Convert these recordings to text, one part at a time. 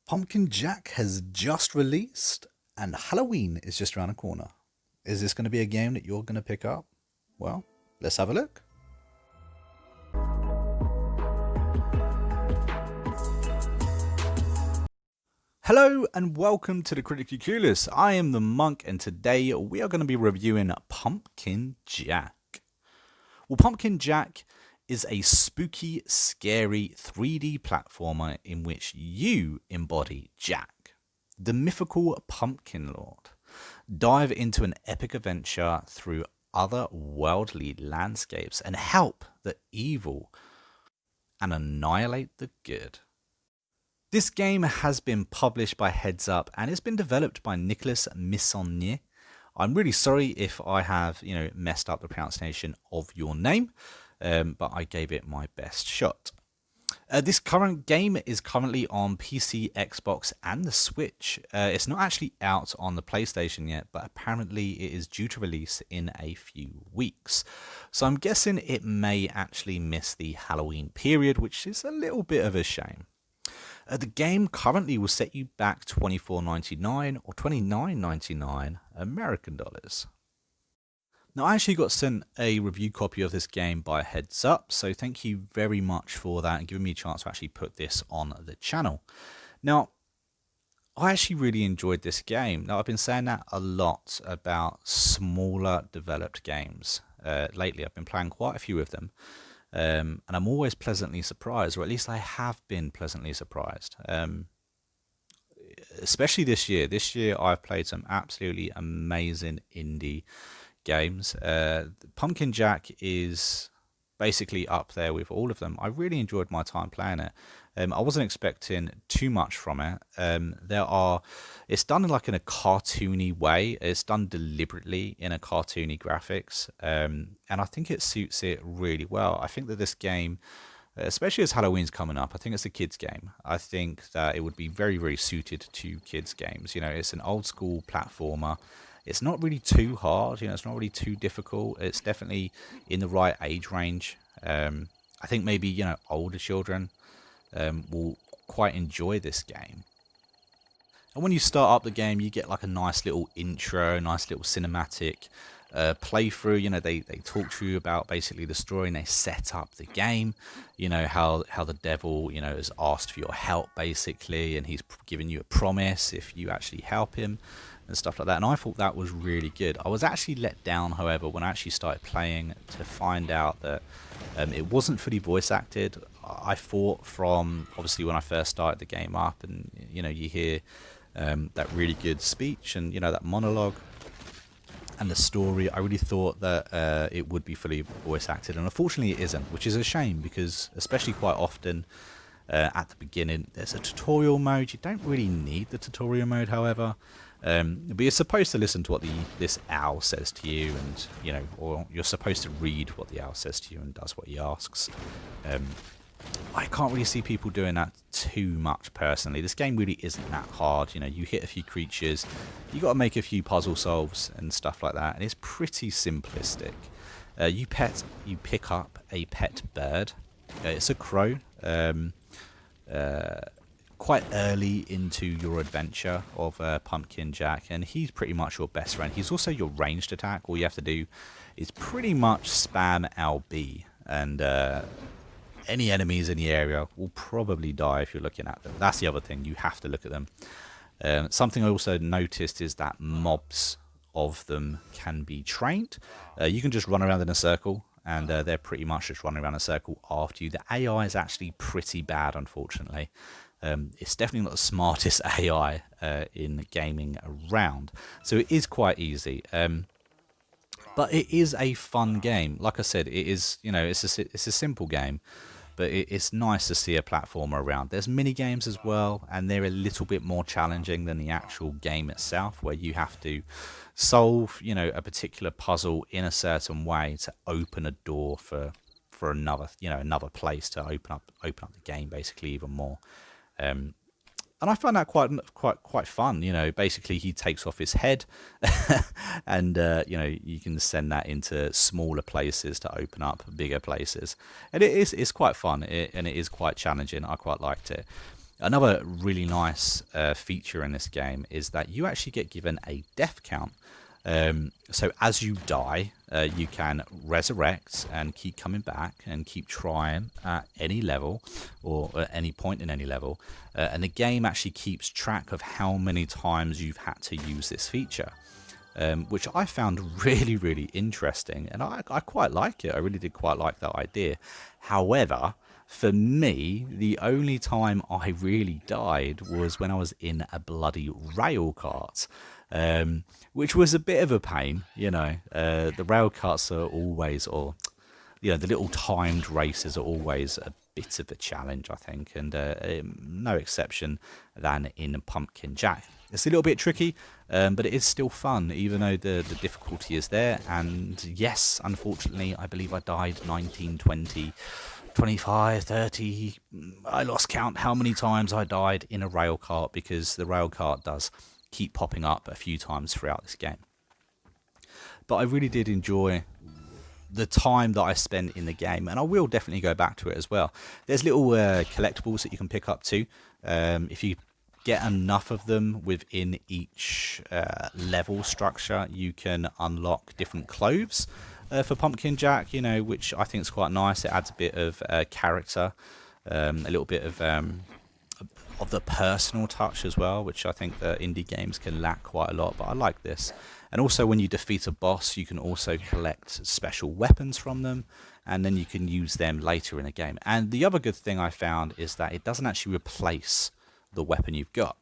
Pumpkin Jack has just released, and Halloween is just around the corner. Is this going to be a game that you're going to pick up? Well, let's have a look. Hello and welcome to the Critically Clueless. I am the Monk, and today we are going to be reviewing Pumpkin Jack. Well, Pumpkin Jack is a spooky, scary 3D platformer in which you embody Jack, the mythical Pumpkin Lord. Dive into an epic adventure through otherworldly landscapes and help the evil and annihilate the good. This game has been published by Heads Up and it's been developed by Nicolas Missonnier. I'm really sorry if I have, messed up the pronunciation of your name, but I gave it my best shot. This current game is currently on PC, Xbox, and the Switch. It's not actually out on the PlayStation yet, but apparently it is due to release in a few weeks. So I'm guessing it may actually miss the Halloween period, which is a little bit of a shame. The game currently will set you back $24.99 or $29.99 American dollars. Now, I actually got sent a review copy of this game by Heads Up, so thank you very much for that and giving me a chance to actually put this on the channel. Now, I actually really enjoyed this game. Now, I've been saying that a lot about smaller developed games. Lately, I've been playing quite a few of them. And I'm always pleasantly surprised, or at least I have been pleasantly surprised. Especially this year. This year I've played some absolutely amazing indie games. Pumpkin Jack is basically up there with all of them. I really enjoyed my time playing it. I wasn't expecting too much from it. It's done in a cartoony way. It's done deliberately in a cartoony graphics, and I think it suits it really well. I think that this game, especially as Halloween's coming up, I think it's a kids game. I think that it would be very, very suited to kids games. It's an old school platformer. It's not really too hard. It's not really too difficult. It's definitely in the right age range. I think maybe older children will quite enjoy this game. And when you start up the game, you get like a nice little intro, nice little cinematic playthrough. They talk to you about basically the story and they set up the game. How the devil has asked for your help basically, and he's given you a promise if you actually help him and stuff like that. And I thought that was really good. I was actually let down, however, when I actually started playing to find out that it wasn't fully voice acted. I thought from obviously when I first started the game up, and you hear that really good speech and that monologue and the story. I really thought that it would be fully voice acted, and unfortunately it isn't, which is a shame because especially quite often at the beginning there's a tutorial mode. You don't really need the tutorial mode, however. But you're supposed to listen to what this owl says to you, and or you're supposed to read what the owl says to you and does what he asks. I can't really see people doing that too much personally. This game really isn't that hard. You hit a few creatures, you got to make a few puzzle solves and stuff like that, and it's pretty simplistic. You pick up a pet bird. It's a crow. Quite early into your adventure of Pumpkin Jack, and he's pretty much your best friend. He's also your ranged attack. All you have to do is pretty much spam LB, and any enemies in the area will probably die if you're looking at them. That's the other thing, you have to look at them. Something I also noticed is that mobs of them can be trained. You can just run around in a circle, and they're pretty much just running around in a circle after you. The AI is actually pretty bad, unfortunately. It's definitely not the smartest AI in gaming around, so it is quite easy. But it is a fun game. Like I said, it is. It's a simple game, but it's nice to see a platformer around. There's mini games as well, and they're a little bit more challenging than the actual game itself, where you have to solve a particular puzzle in a certain way to open a door for another place to open up the game basically even more. And I find that quite fun. Basically he takes off his head, and you can send that into smaller places to open up bigger places, and it's quite fun, and it is quite challenging. I quite liked it. Another really nice feature in this game is that you actually get given a death count. So as you die, you can resurrect and keep coming back and keep trying at any level or at any point in any level. And the game actually keeps track of how many times you've had to use this feature. Which I found really, really interesting, and I quite like it. I really did quite like that idea. However, for me, the only time I really died was when I was in a bloody rail cart, which was a bit of a pain. The rail carts are always, or the little timed races are always a bit of a challenge, I think, and no exception than in Pumpkin Jack. It's a little bit tricky, but it is still fun, even though the difficulty is there. And yes, unfortunately, I believe I died 19, 20, 25, 30. I lost count how many times I died in a rail cart, because the rail cart does keep popping up a few times throughout this game. But I really did enjoy the time that I spent in the game, and I will definitely go back to it as well. There's little collectibles that you can pick up too. If you get enough of them within each level structure, you can unlock different clothes for Pumpkin Jack, which I think is quite nice. It adds a bit of character, a little bit of the personal touch as well, which I think the indie games can lack quite a lot, but I like this. And also, when you defeat a boss, you can also collect special weapons from them, and then you can use them later in the game. And the other good thing I found is that it doesn't actually replace the weapon you've got.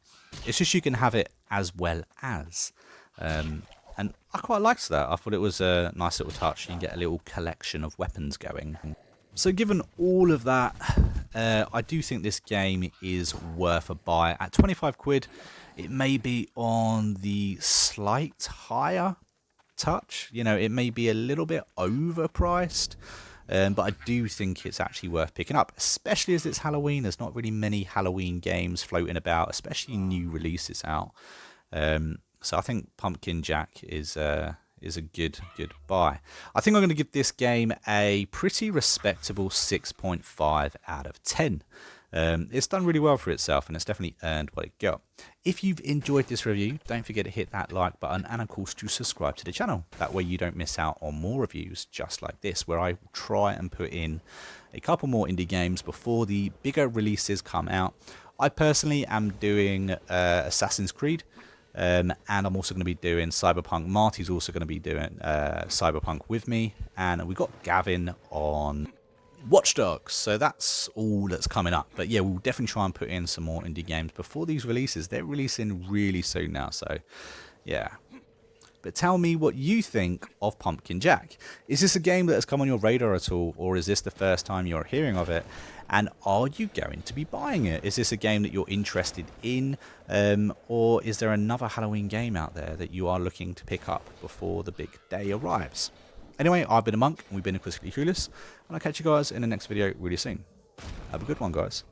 It's just you can have it as well as. And I quite liked that. I thought it was a nice little touch. You can get a little collection of weapons going. So given all of that, I do think this game is worth a buy. At 25 quid, it may be on the slight higher touch. It may be a little bit overpriced, but I do think it's actually worth picking up, especially as it's Halloween. There's not really many Halloween games floating about, especially new releases out. So I think Pumpkin Jack is a good buy. I think I'm going to give this game a pretty respectable 6.5 out of 10. It's done really well for itself, and it's definitely earned what it got. If you've enjoyed this review, don't forget to hit that like button, and of course to subscribe to the channel. That way you don't miss out on more reviews just like this, where I try and put in a couple more indie games before the bigger releases come out. I personally am doing Assassin's Creed, and I'm also going to be doing Cyberpunk. Marty's also going to be doing Cyberpunk with me, and we've got Gavin on Watch Dogs, so that's all that's coming up. But yeah, we'll definitely try and put in some more indie games before these releases. They're releasing really soon now, so yeah. But tell me what you think of Pumpkin Jack. Is this a game that has come on your radar at all, or is this the first time you're hearing of it? And are you going to be buying it? Is this a game that you're interested in, or is there another Halloween game out there that you are looking to pick up before the big day arrives? Anyway, I've been a monk, and we've been Inquisitively Clueless, and I'll catch you guys in the next video really soon. Have a good one, guys.